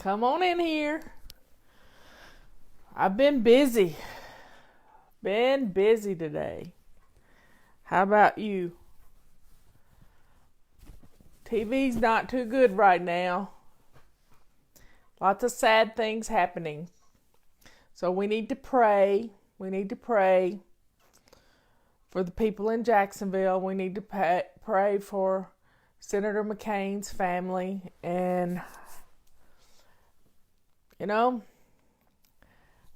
Come on in here. I've been busy. Been busy today. How about you? TV's not too good right now. Lots of sad things happening. So we need to pray. We need to pray for the people in Jacksonville. We need to pray for Senator McCain's family. And,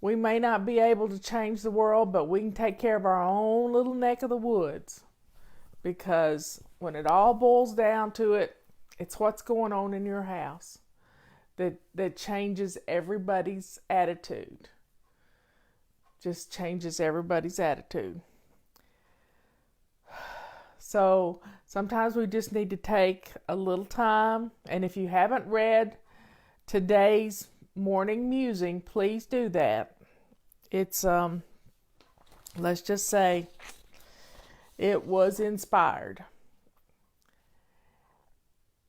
we may not be able to change the world, but we can take care of our own little neck of the woods. Because when it all boils down to it, it's what's going on in your house that changes everybody's attitude. Just changes everybody's attitude. So sometimes we just need to take a little time. And if you haven't read today's morning musing, please do that. It's let's just say it was inspired.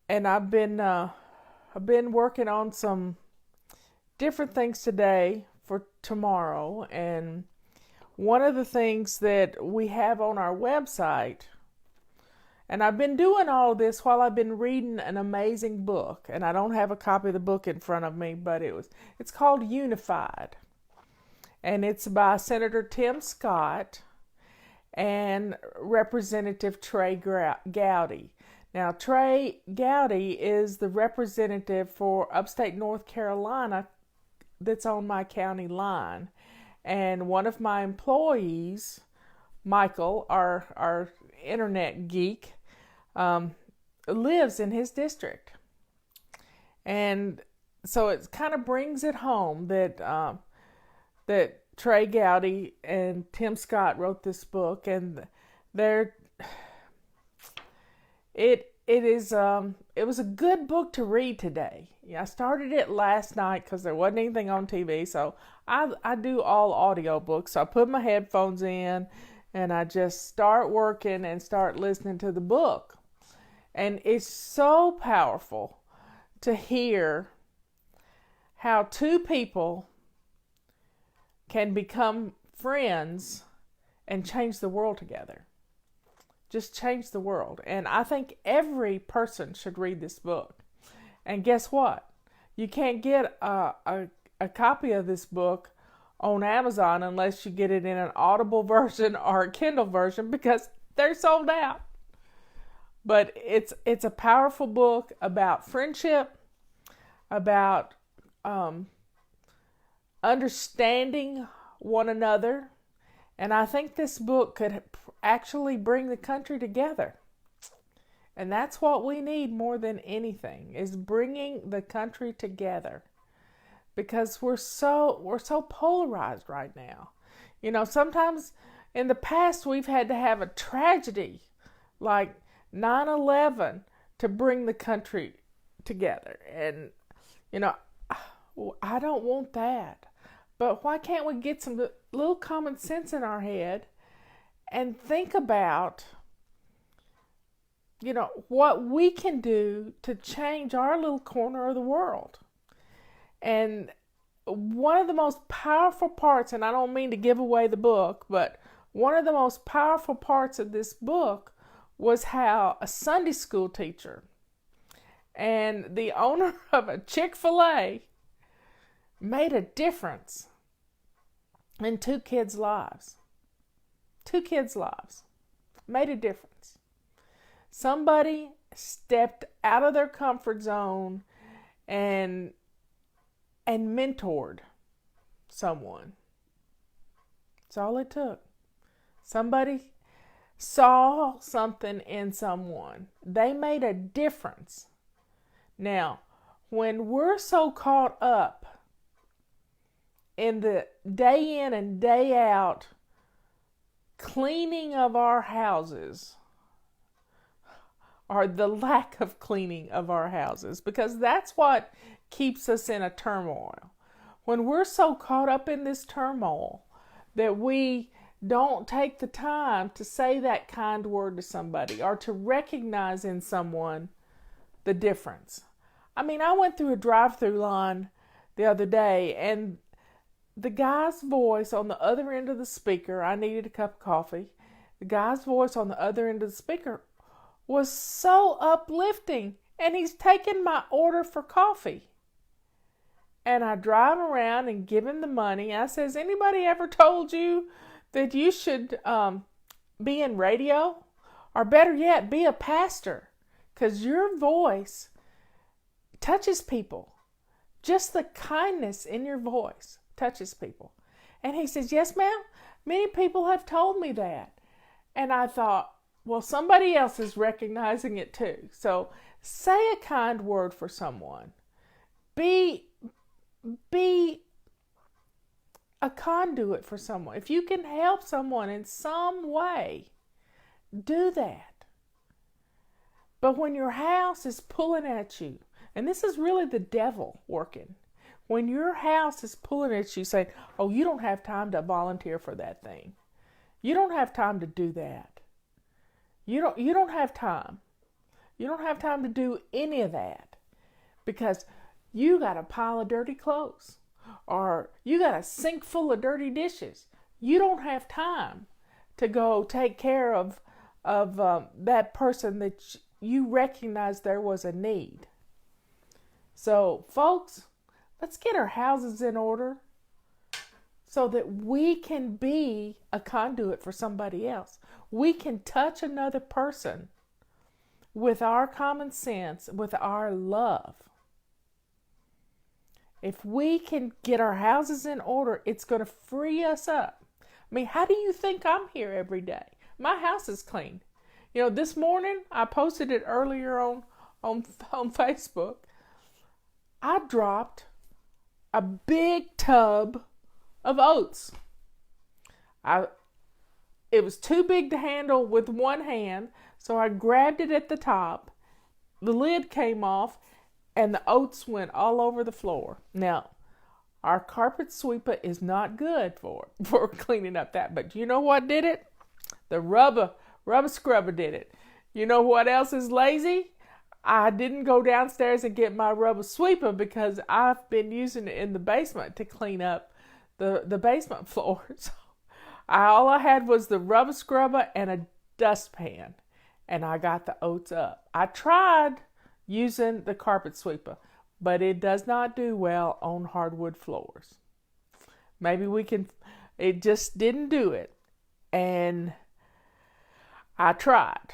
And I've been working on some different things today for tomorrow, and one of the things that we have on our website, and I've been doing all this while I've been reading an amazing book, and I don't have a copy of the book in front of me, but it's called Unified, and it's by Senator Tim Scott and Representative Trey Gowdy. Now, Trey Gowdy is the representative for upstate North Carolina that's on my county line, and one of my employees, Michael, our internet geek, lives in his district. And so it kind of brings it home that Trey Gowdy and Tim Scott wrote this book, and it was a good book to read today. I started it last night because there wasn't anything on TV, so I do all audio books. So I put my headphones in and I just start working and start listening to the book. And it's so powerful to hear how two people can become friends and change the world together. Just change the world. And I think every person should read this book. And guess what? You can't get a copy of this book on Amazon unless you get it in an Audible version or a Kindle version, because they're sold out. But it's a powerful book about friendship, about understanding one another. And I think this book could actually bring the country together. And that's what we need more than anything, is bringing the country together. Because we're so polarized right now. Sometimes in the past we've had to have a tragedy like 9/11 to bring the country together. And, I don't want that. But why can't we get some little common sense in our head and think about, what we can do to change our little corner of the world? And one of the most powerful parts, and I don't mean to give away the book, but one of the most powerful parts of this book was how a Sunday school teacher and the owner of a Chick-fil-A made a difference in two kids' lives. Two kids' lives. Made a difference. Somebody stepped out of their comfort zone and mentored someone. That's all it took. Somebody saw something in someone. They made a difference. Now, when we're so caught up in the day in and day out cleaning of our houses, or the lack of cleaning of our houses, because that's what keeps us in a turmoil. When we're so caught up in this turmoil that we don't take the time to say that kind word to somebody or to recognize in someone the difference. I mean, I went through a drive-through line the other day, and the guy's voice on the other end of the speaker, I needed a cup of coffee. The guy's voice on the other end of the speaker was so uplifting, and he's taking my order for coffee. And I drive around and give him the money. I says, anybody ever told you that you should be in radio? Or better yet, be a pastor? Because your voice touches people. Just the kindness in your voice touches people. And he says, yes, ma'am. Many people have told me that. And I thought, well, somebody else is recognizing it too. So say a kind word for someone. Be a conduit for someone. If you can help someone in some way, do that. But when your house is pulling at you, and this is really the devil working, when your house is pulling at you saying, oh, you don't have time to volunteer for that thing. You don't have time to do that. You don't have time. You don't have time to do any of that because you got a pile of dirty clothes or you got a sink full of dirty dishes. You don't have time to go take care of that person that you recognize there was a need. So, folks, let's get our houses in order so that we can be a conduit for somebody else. We can touch another person with our common sense, with our love. If we can get our houses in order, it's going to free us up. I mean, how do you think I'm here every day? My house is clean. You know, this morning, I posted it earlier on Facebook. I dropped a big tub of oats. It was too big to handle with one hand, so I grabbed it at the top. The lid came off, and the oats went all over the floor. Now, our carpet sweeper is not good for cleaning up that, but you know what did it? The rubber scrubber did it. You know what else is lazy? I didn't go downstairs and get my rubber sweeper because I've been using it in the basement to clean up the basement floors. All I had was the rubber scrubber and a dustpan, and I got the oats up. I tried using the carpet sweeper, but it does not do well on hardwood floors. Maybe it just didn't do it. And I tried,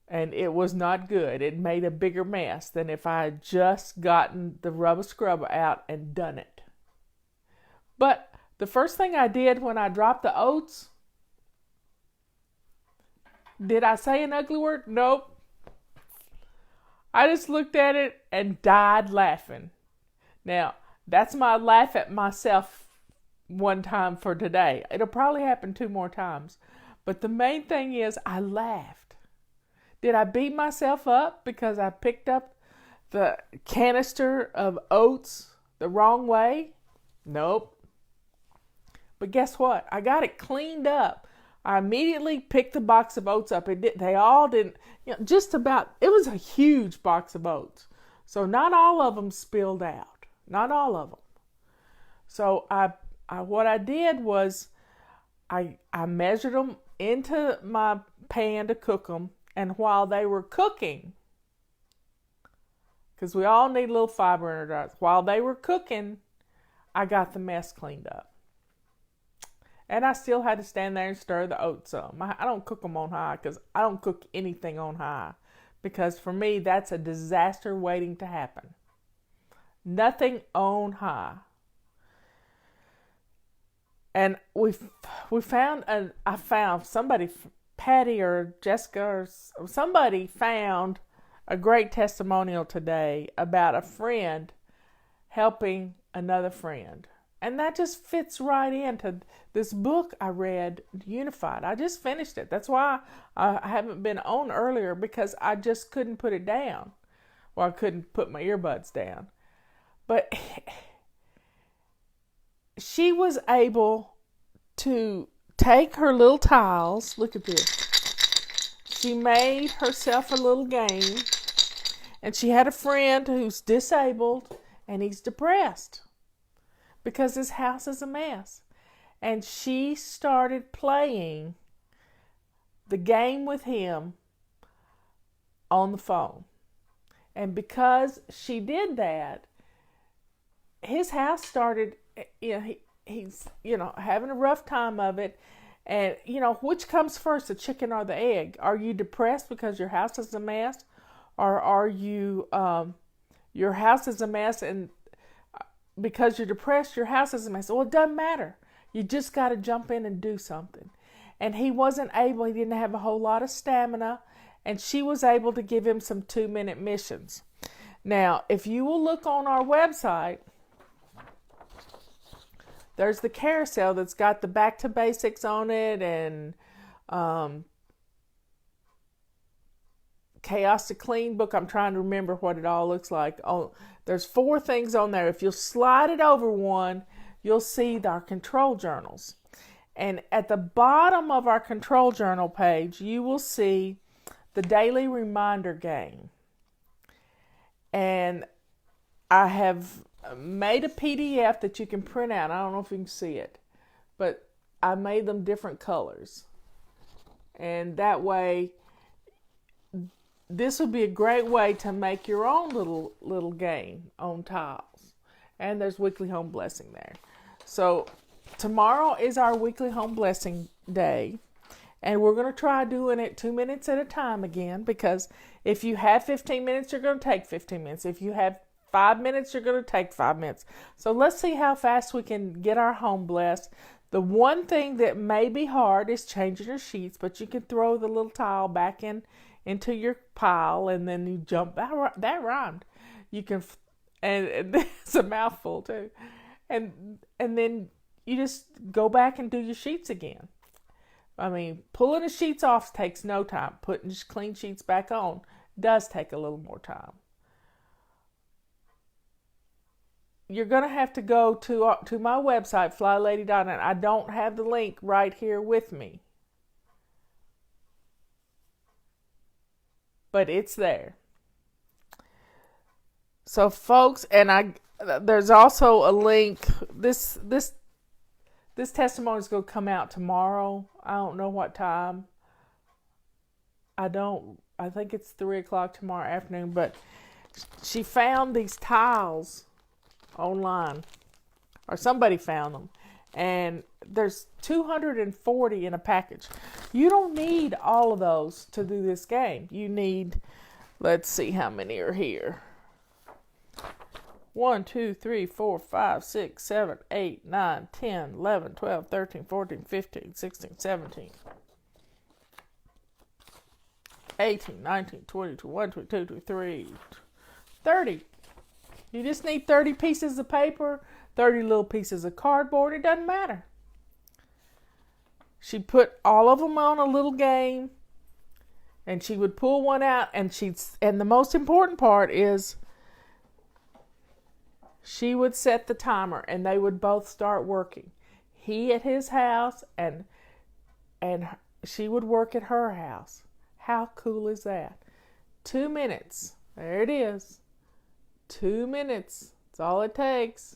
and it was not good. It made a bigger mess than if I had just gotten the rubber scrubber out and done it. But the first thing I did when I dropped the oats, did I say an ugly word? Nope. I just looked at it and died laughing. Now, that's my laugh at myself one time for today. It'll probably happen 2 more times. But the main thing is I laughed. Did I beat myself up because I picked up the canister of oats the wrong way? Nope. But guess what? I got it cleaned up. I immediately picked the box of oats up. They all didn't, just about, it was a huge box of oats. So not all of them spilled out. Not all of them. So what I did was I measured them into my pan to cook them. And while they were cooking, because we all need a little fiber in our diets, while they were cooking, I got the mess cleaned up. And I still had to stand there and stir the oats up. I don't cook them on high because I don't cook anything on high. Because for me, that's a disaster waiting to happen. Nothing on high. And I found somebody, Patty or Jessica or somebody found a great testimonial today about a friend helping another friend. And that just fits right into this book I read, Unified. I just finished it. That's why I haven't been on earlier, because I just couldn't put it down. Well, I couldn't put my earbuds down. But she was able to take her little tiles. Look at this. She made herself a little game. And she had a friend who's disabled and he's depressed because his house is a mess. And she started playing the game with him on the phone. And because she did that, his house started, he's having a rough time of it. And, which comes first, the chicken or the egg? Are you depressed because your house is a mess? Or are you, your house is a mess and because you're depressed, your house is a mess? Well, it doesn't matter. You just got to jump in and do something. And he wasn't able, he didn't have a whole lot of stamina. And she was able to give him some 2-minute missions. Now, if you will look on our website, there's the carousel that's got the Back to Basics on it and Chaos to Clean book. I'm trying to remember what it all looks like. Oh, there's 4 things on there. If you'll slide it over one, you'll see our control journals. And at the bottom of our control journal page, you will see the daily reminder game. And I have made a PDF that you can print out. I don't know if you can see it, but I made them different colors. And that way, this would be a great way to make your own little game on tiles. And there's weekly home blessing there. So tomorrow is our weekly home blessing day. And we're going to try doing it 2 minutes at a time again, because if you have 15 minutes, you're going to take 15 minutes. If you have 5 minutes, you're going to take 5 minutes. So let's see how fast we can get our home blessed. The one thing that may be hard is changing your sheets, but you can throw the little tile back into your pile and then you jump. That rhymed. You can, and it's a mouthful too. And then you just go back and do your sheets again. I mean, pulling the sheets off takes no time. Putting clean sheets back on does take a little more time. You're going to have to go to my website, flylady.net. I don't have the link right here with me, but it's there. So, folks, and there's also a link. This testimony is going to come out tomorrow. I don't know what time. I think it's 3:00 tomorrow afternoon, but she found these tiles online, or somebody found them, and there's 240 in a package. You don't need all of those to do this game. You need, let's see how many are here. 1, 2, 3, 4, 5, 6, 7, 8, 9, 10, 11, 12, 13, 14, 15, 16, 17, 18, 19, 20, 21, 22, 23, 30. You just need 30 pieces of paper, 30 little pieces of cardboard. It doesn't matter. She put all of them on a little game, and she would pull one out, and the most important part is she would set the timer, and they would both start working. He at his house, and she would work at her house. How cool is that? 2 minutes. There it is. 2 minutes. That's all it takes.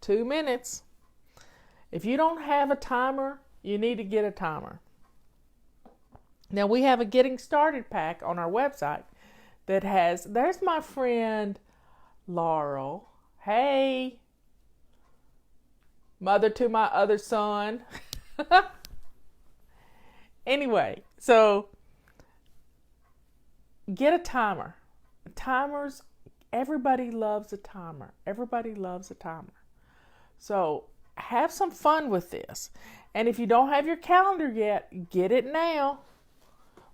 2 minutes. If you don't have a timer, you need to get a timer. Now, we have a getting started pack on our website that there's my friend Laurel. Hey, mother to my other son. Anyway, so get a timer. Timers, everybody loves a timer. Everybody loves a timer. So have some fun with this. And if you don't have your calendar yet, get it now.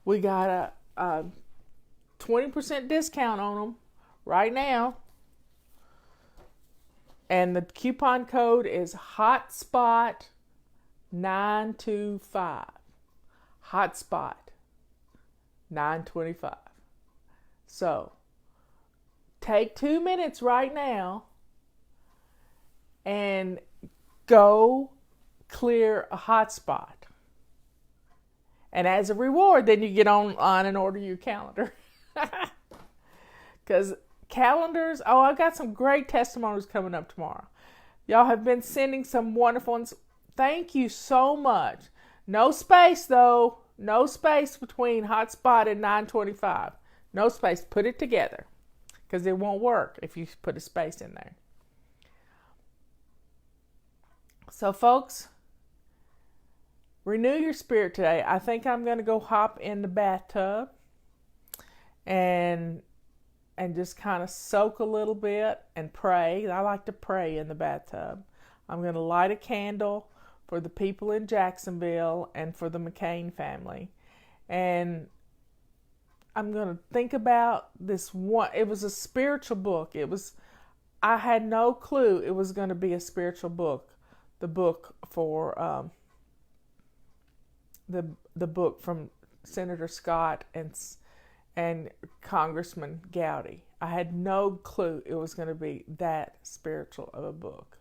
We got a 20% discount on them right now. And the coupon code is HOTSPOT925. HOTSPOT 925. So, take 2 minutes right now and go clear a hotspot. And as a reward, then you get online and order your calendar. Because calendars, oh, I've got some great testimonies coming up tomorrow. Y'all have been sending some wonderful ones. Thank you so much. No space, though. No space between hotspot and 925. No space. Put it together. Because it won't work if you put a space in there. So, folks, renew your spirit today. I think I'm going to go hop in the bathtub and just kind of soak a little bit and pray. I like to pray in the bathtub. I'm going to light a candle for the people in Jacksonville and for the McCain family. And I'm going to think about this one. It was a spiritual book. I had no clue it was going to be a spiritual book. The book for the book from Senator Scott and Congressman Gowdy. I had no clue it was going to be that spiritual of a book.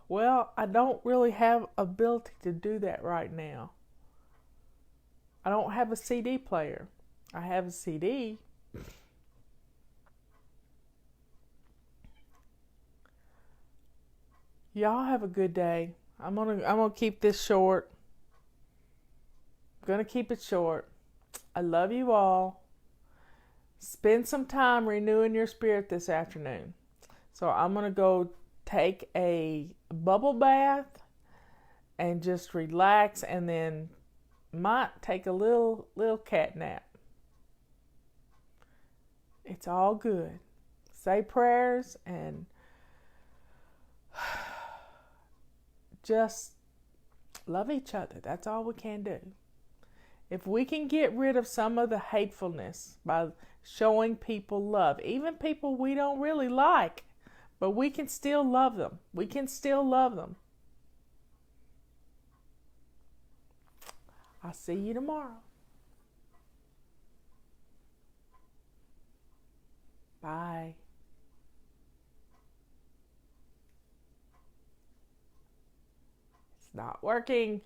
Well, I don't really have ability to do that right now. I don't have a CD player. I have a CD. Y'all have a good day. I'm gonna keep this short. I'm gonna keep it short. I love you all. Spend some time renewing your spirit this afternoon. So I'm gonna go take a bubble bath and just relax, and then might take a little cat nap. It's all good. Say prayers and just love each other. That's all we can do. If we can get rid of some of the hatefulness by showing people love, even people we don't really like, but we can still love them. We can still love them. I'll see you tomorrow. Bye. It's not working.